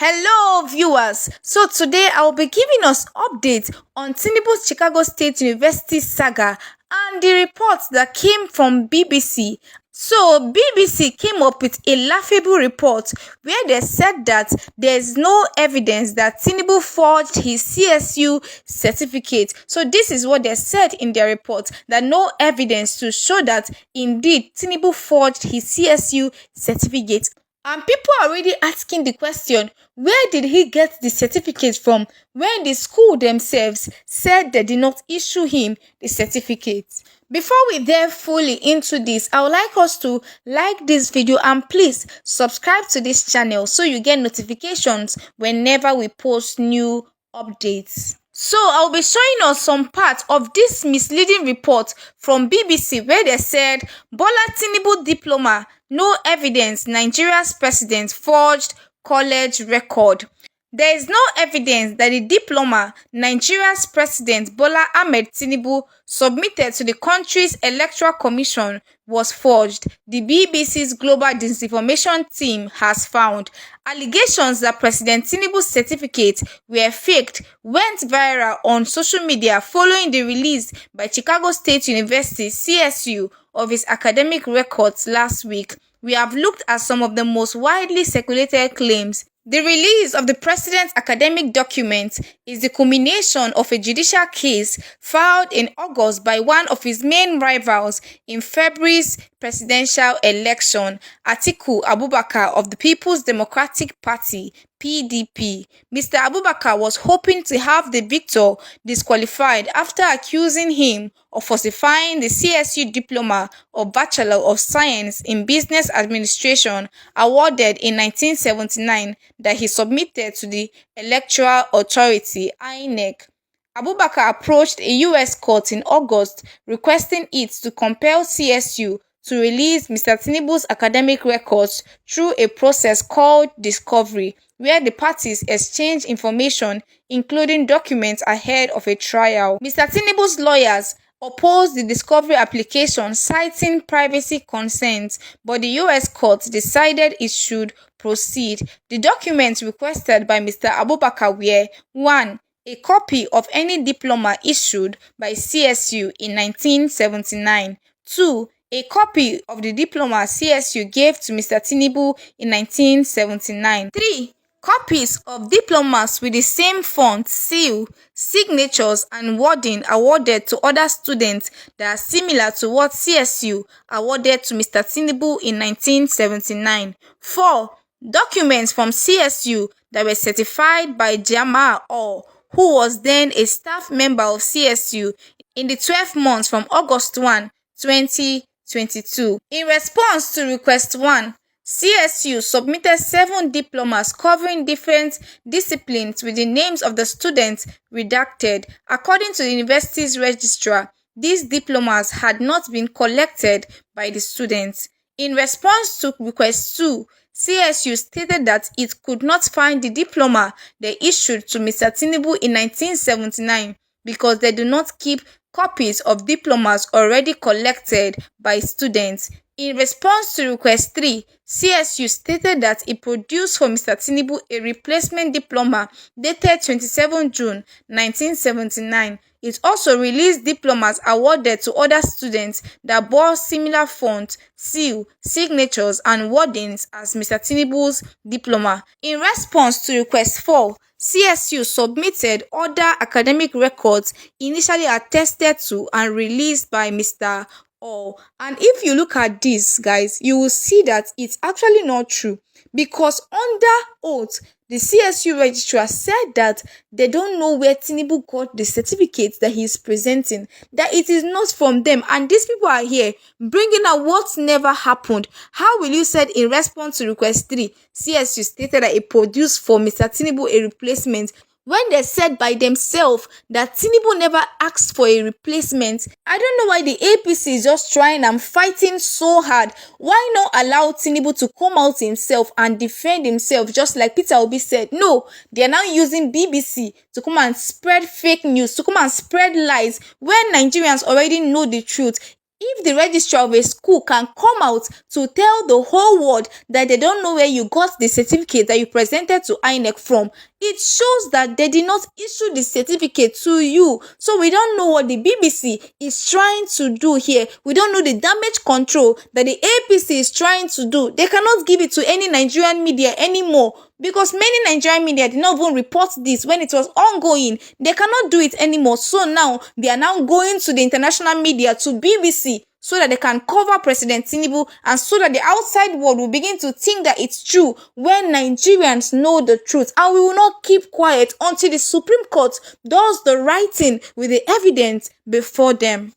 Hello viewers, so today I will be giving us updates on Tinubu's Chicago State University saga and the reports that came from BBC. So BBC came up with a laughable report where they said that there is no evidence that Tinubu forged his CSU certificate. So this is what they said in their report, that no evidence to show that indeed Tinubu forged his CSU certificate. And people are already asking the question, where did he get the certificate from when the school themselves said they did not issue him the certificate? Before we delve fully into this, I would like us to like this video and please subscribe to this channel so you get notifications whenever we post new updates. So I'll be showing us some parts of this misleading report from BBC where they said Bola Tinubu diploma, no evidence, Nigeria's president forged college record. There is no evidence that the diploma Nigeria's president Bola Ahmed Tinubu submitted to the country's electoral commission was forged, the BBC's global disinformation team has found. Allegations that President Tinubu's certificates were faked went viral on social media following the release by Chicago State University (CSU) of his academic records last week. We have looked at some of the most widely circulated claims. The release of the president's academic documents is the culmination of a judicial case filed in August by one of his main rivals in February's presidential election, Atiku Abubakar of the People's Democratic Party (PDP). Mr. Abubakar was hoping to have the victor disqualified after accusing him of falsifying the CSU diploma of Bachelor of Science in Business Administration awarded in 1979 that he submitted to the Electoral Authority (INEC). Abubakar approached a U.S. court in August requesting it to compel CSU to release Mr. Tinubu's academic records through a process called discovery, where the parties exchange information, including documents ahead of a trial. Mr. Tinubu's lawyers opposed the discovery application, citing privacy concerns, but the U.S. court decided it should proceed. The documents requested by Mr. Abubakar were 1. A copy of any diploma issued by CSU in 1979. 2. A copy of the diploma CSU gave to Mr. Tinubu in 1979. 3. Copies of diplomas with the same font, seal, signatures, and wording awarded to other students that are similar to what CSU awarded to Mr. Tinubu in 1979. 4. Documents from CSU that were certified by Jamal Orr, who was then a staff member of CSU in the 12 months from August 1, 2022. In response to request 1, CSU submitted 7 diplomas covering different disciplines with the names of the students redacted. According to the university's registrar, these diplomas had not been collected by the students. In response to request 2, CSU stated that it could not find the diploma they issued to Mr. Tinubu in 1979 because they do not keep copies of diplomas already collected by students. In response to request 3, CSU stated that it produced for Mr. Tinubu a replacement diploma dated 27 June 1979. It also released diplomas awarded to other students that bore similar font, seal, signatures, and wordings as Mr. Tinubu's diploma. In response to request 4, CSU submitted other academic records initially attested to and released by Mr. And if you look at this, guys, you will see that it's actually not true, because under oath, the CSU registrar said that they don't know where Tinubu got the certificates that he's presenting, that it is not from them, and these people are here bringing out what never happened. How will you say in response to request 3, CSU stated that it produced for Mr. Tinubu a replacement, when they said by themselves that Tinubu never asked for a replacement? I don't know why the APC is just trying and fighting so hard. Why not allow Tinubu to come out himself and defend himself, just like Peter Obi said? No, they are now using BBC to come and spread fake news, to come and spread lies, when Nigerians already know the truth. If the registrar of a school can come out to tell the whole world that they don't know where you got the certificate that you presented to INEC from, it shows that they did not issue the certificate to you. So we don't know what the BBC is trying to do here. We don't know the damage control that the APC is trying to do. They cannot give it to any Nigerian media anymore, because many Nigerian media did not even report this when it was ongoing. They cannot do it anymore. So now they are now going to the international media, to BBC, so that they can cover President Tinubu, and so that the outside world will begin to think that it's true when Nigerians know the truth. And we will not keep quiet until the Supreme Court does the right thing with the evidence before them.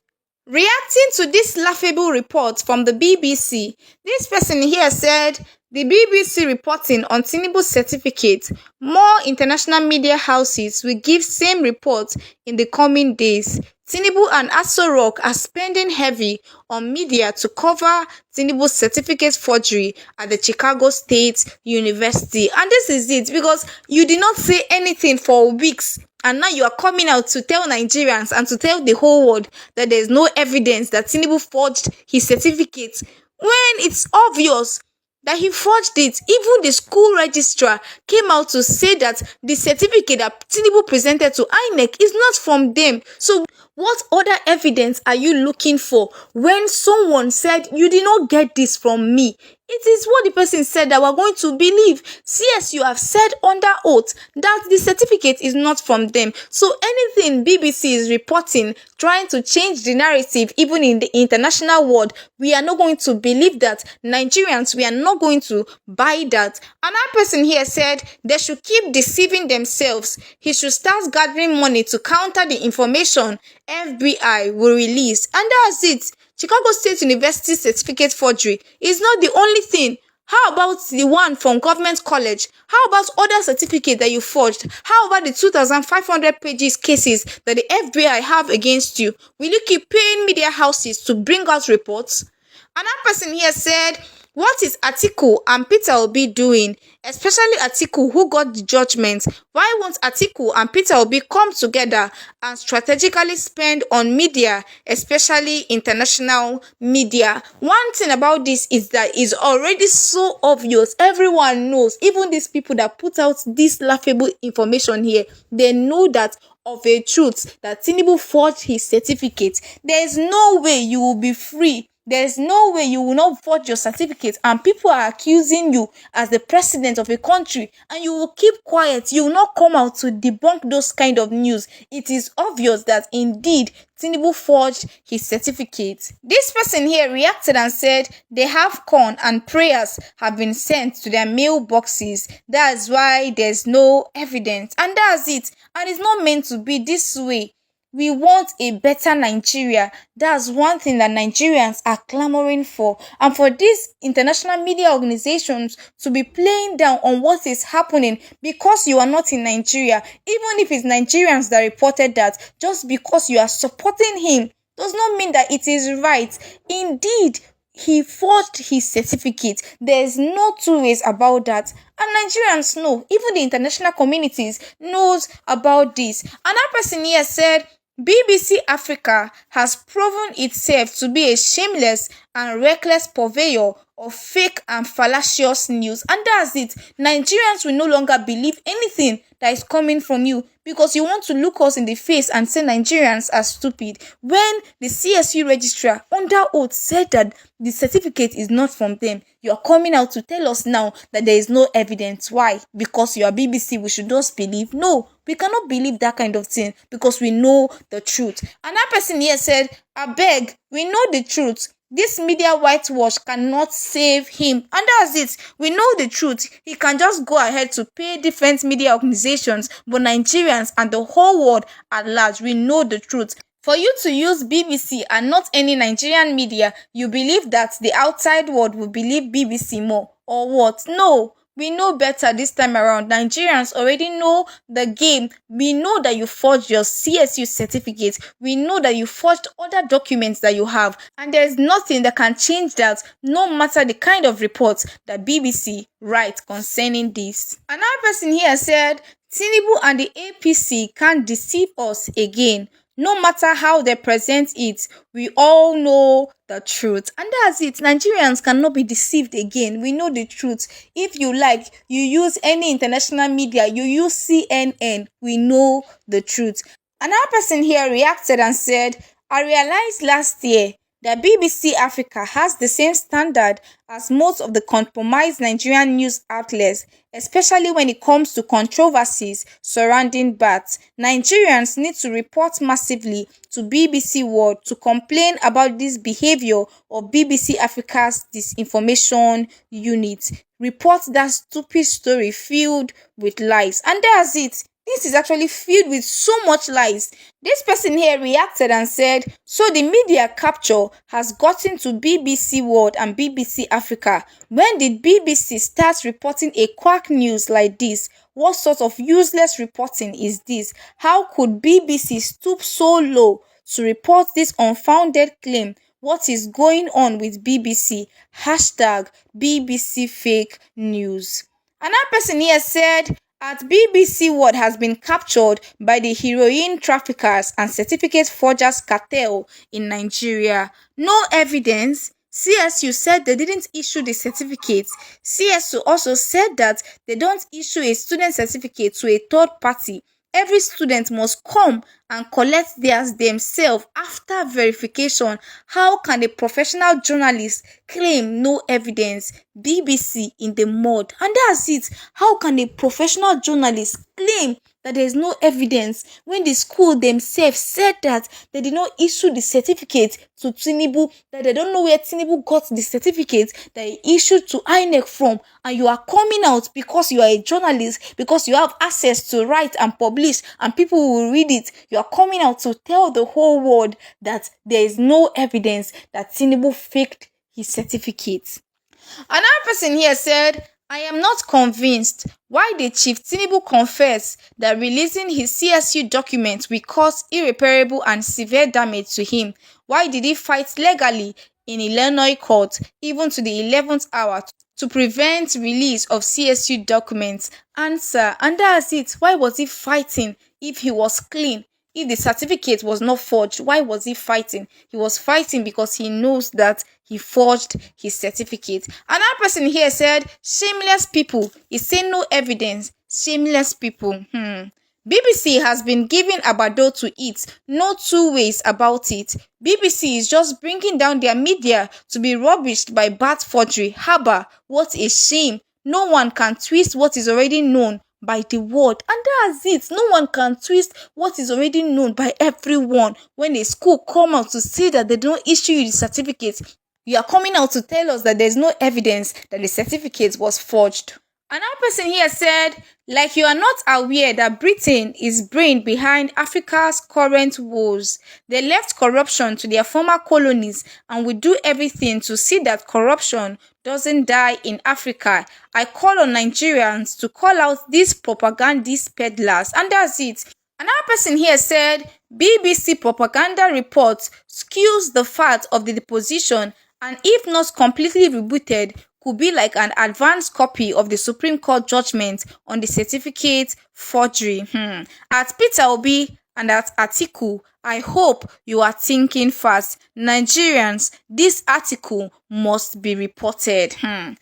Reacting to this laughable report from the BBC, this person here said, the BBC reporting on Tinubu's certificate, more international media houses will give same report in the coming days. Tinubu and Aso Rock are spending heavy on media to cover Tinubu's certificate forgery at the Chicago State University. And this is it, because you did not say anything for weeks, and now you are coming out to tell Nigerians and to tell the whole world that there is no evidence that Tinubu forged his certificate, when it's obvious that he forged it. Even the school registrar came out to say that the certificate that Tinubu presented to INEC is not from them. So what other evidence are you looking for when someone said you did not get this from me? It is what the person said that we're going to believe. Yes, you have said under oath that the certificate is not from them. So anything BBC is reporting, trying to change the narrative, even in the international world, we are not going to believe that. Nigerians, we are not going to buy that. Another person here said they should keep deceiving themselves. He should start gathering money to counter the information FBI will release. And that's it. Chicago State University certificate forgery is not the only thing. How about the one from government college? How about other certificates that you forged? How about the 2,500 pages cases that the FBI have against you? Will you keep paying media houses to bring out reports? Another person here said, what is Atiku and Peter Obi doing? Especially Atiku, who got the judgment. Why won't Atiku and Peter Obi come together and strategically spend on media, especially international media? One thing about this is that it's already so obvious. Everyone knows, even these people that put out this laughable information here, they know that of a truth that Tinubu forged his certificate. There is no way you will be free. There's no way you will not forge your certificate and people are accusing you as the president of a country, and you will keep quiet. You will not come out to debunk those kind of news. It is obvious that indeed Tinubu forged his certificate. This person here reacted and said they have corn and prayers have been sent to their mailboxes. That's why there's no evidence. And that's it. And it's not meant to be this way. We want a better Nigeria. That's one thing that Nigerians are clamoring for. And for these international media organizations to be playing down on what is happening because you are not in Nigeria, even if it's Nigerians that reported that, just because you are supporting him does not mean that it is right. Indeed, he forged his certificate. There's no two ways about that. And Nigerians know, even the international communities knows about this. Another person here said, BBC Africa has proven itself to be a shameless and reckless purveyor of fake and fallacious news. And that's it. Nigerians will no longer believe anything that is coming from you, because you want to look us in the face and say Nigerians are stupid, when the CSU registrar under oath said that the certificate is not from them. You are coming out to tell us now that there is no evidence. Why? Because you are BBC, we should just believe? No, we cannot believe that kind of thing, because we know the truth. Another person here said, I beg, we know the truth. This media whitewash cannot save him. And that's it. We know the truth. He can just go ahead to pay different media organizations, but Nigerians and the whole world at large, we know the truth. For you to use BBC and not any Nigerian media, you believe that the outside world will believe BBC more, or what? No. We know better this time around. Nigerians already know the game. We know that you forged your CSU certificate. We know that you forged other documents that you have. And there's nothing that can change that, no matter the kind of reports that BBC write concerning this. Another person here said, Tinubu and the APC can't deceive us again. No matter how they present it, we all know the truth. And that's it. Nigerians cannot be deceived again. We know the truth. If you like, you use any international media, you use CNN, we know the truth. Another person here reacted and said, I realized last year that BBC Africa has the same standard as most of the compromised Nigerian news outlets, especially when it comes to controversies surrounding bats. Nigerians need to report massively to BBC World to complain about this behavior of BBC Africa's disinformation unit. Report that stupid story filled with lies. And that's it. This is actually filled with so much lies. This person here reacted and said, so the media capture has gotten to BBC World and BBC Africa. When did BBC start reporting a quack news like this? What sort of useless reporting is this? How could BBC stoop so low to report this unfounded claim? What is going on with BBC? Hashtag BBC fake news. Another person here said, at BBC World has been captured by the heroin traffickers and certificate forgers cartel in Nigeria. No evidence. CSU said they didn't issue the certificates. CSU also said that they don't issue a student certificate to a third party. Every student must come and collect theirs themselves after verification. How can a professional journalist claim no evidence? BBC in the mud. And that's it. How can a professional journalist claim that there is no evidence when the school themselves said that they did not issue the certificate to Tinubu, that they don't know where Tinubu got the certificate that he issued to INEC from, and you are coming out because you are a journalist, because you have access to write and publish and people will read it. You are coming out to tell the whole world that there is no evidence that Tinubu faked his certificate. Another person here said, I am not convinced. Why did Chief Tinubu confess that releasing his CSU documents will cause irreparable and severe damage to him? Why did he fight legally in Illinois court even to the 11th hour to prevent release of CSU documents? Answer, and that's it. Why was he fighting if he was clean? If the certificate was not forged, why was he fighting? He was fighting because he knows that he forged his certificate. Another person here said, shameless people. He's saying no evidence. Shameless people. BBC has been giving Abado to eat. No two ways about it. BBC is just bringing down their media to be rubbished by bad forgery. Haba, what a shame. No one can twist what is already known by the world, and that's it. No one can twist what is already known by everyone. When a school come out to say that they don't issue you the certificate, you are coming out to tell us that there's no evidence that the certificate was forged. Another person here said, like you are not aware that Britain is brain behind Africa's current woes. They left corruption to their former colonies and will do everything to see that corruption doesn't die in Africa. I call on Nigerians to call out these propagandist peddlers. And that's it. Another person here said, BBC propaganda report skews the fact of the deposition and if not completely rebooted, could be like an advanced copy of the Supreme Court judgment on the certificate forgery. At Peter Obi and at Atiku, I hope you are thinking fast. Nigerians, this article must be reported. Another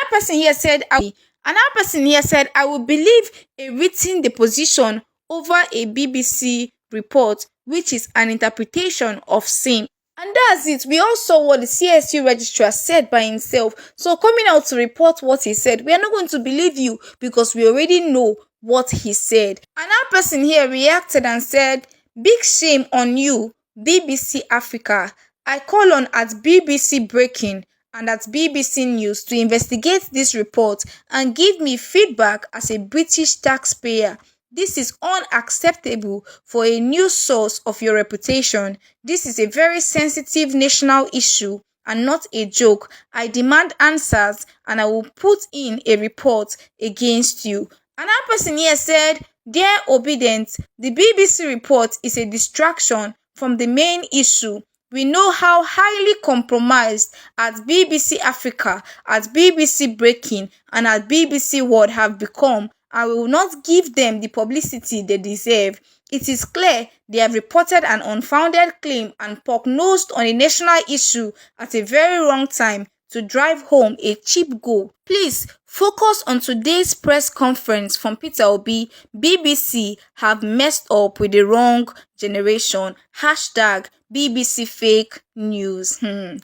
person here said, I will believe a written deposition over a BBC report, which is an interpretation of same. And that's it. We all saw what the CSU registrar said by himself. So coming out to report what he said, we are not going to believe you because we already know what he said. Another person here reacted and said, big shame on you, BBC Africa. I call on at BBC Breaking and at BBC News to investigate this report and give me feedback as a British taxpayer. This is unacceptable for a news source of your reputation. This is a very sensitive national issue and not a joke. I demand answers and I will put in a report against you. Another person here said, dear Obedient, the BBC report is a distraction from the main issue. We know how highly compromised at BBC Africa, at BBC Breaking, and at BBC World have become, and we will not give them the publicity they deserve. It is clear they have reported an unfounded claim and poke-nosed on a national issue at a very wrong time to drive home a cheap goal. Please focus on today's press conference from Peter Obi. BBC have messed up with the wrong generation. Hashtag BBC fake news. Another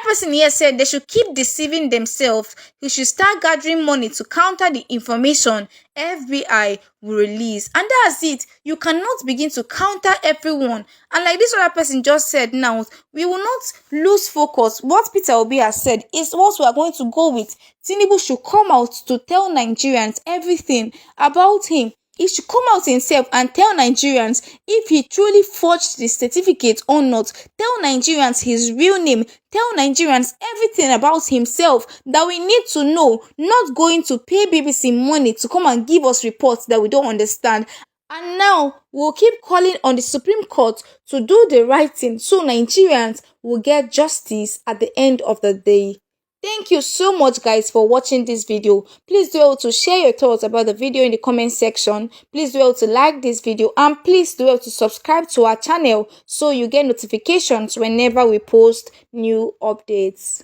person here said they should keep deceiving themselves. They should start gathering money to counter the information FBI will release. And that's it. You cannot begin to counter everyone. And like this other person just said now, we will not lose focus. What Peter Obi has said is what we are going to go with. Tinubu should come out to tell Nigerians everything about him. He should come out himself and tell Nigerians if he truly forged the certificate or not. Tell Nigerians his real name. Tell Nigerians everything about himself that we need to know. Not going to pay BBC money to come and give us reports that we don't understand. And now we'll keep calling on the Supreme Court to do the right thing so Nigerians will get justice at the end of the day. Thank you so much guys for watching this video. Please do well to share your thoughts about the video in the comment section. Please do well to like this video and please do well to subscribe to our channel so you get notifications whenever we post new updates.